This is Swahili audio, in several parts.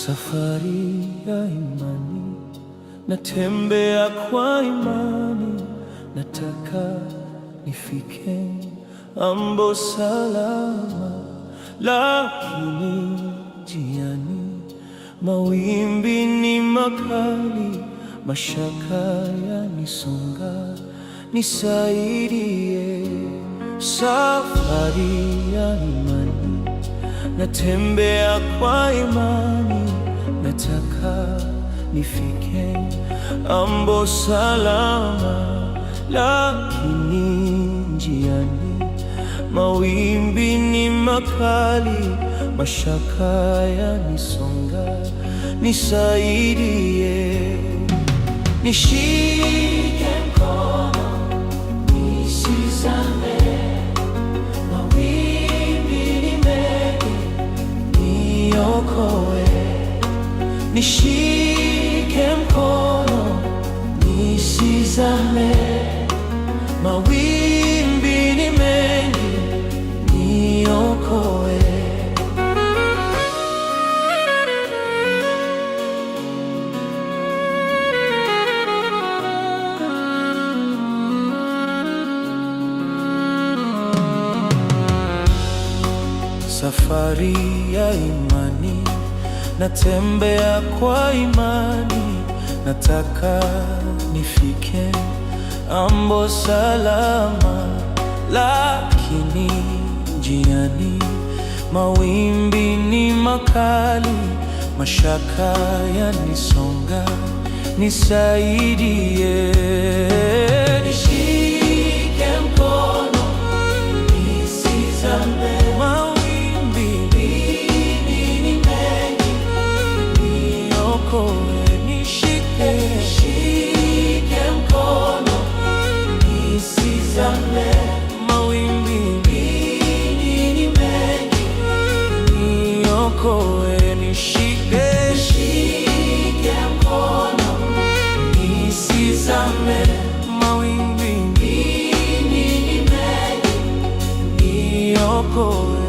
Safari ya imani, natembea kwa imani, nataka nifike ambo salama, lakini njiani mawimbi ni makali, mashaka yanisonga, nisaidie. Safari ya imani, natembea kwa imani, nataka nifike ambo salama, lakini njiani mawimbi ni makali, mashaka yanisonga, nisaidie. Nishike mkono nisizame, mawimbi ni mengi, niokoe. Nishike mkono nisizame, mawimbi ni mengi, niokoe. Safari ya imani, natembea kwa imani, nataka nifike ambo salama, lakini njiani mawimbi ni makali, mashaka yanisonga, nisaidie. Nishike mkono nisizame, nishike mkono nisizame, mawimbi ni mengi, niokoe. Nishike mkono nisizame, mawimbi ni mengi, niokoe.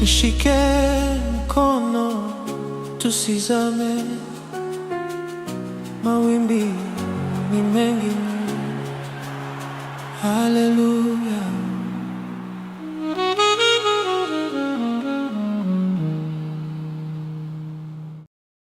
Nishike mkono tusizame, mawimbi ni mengi. Hallelujah.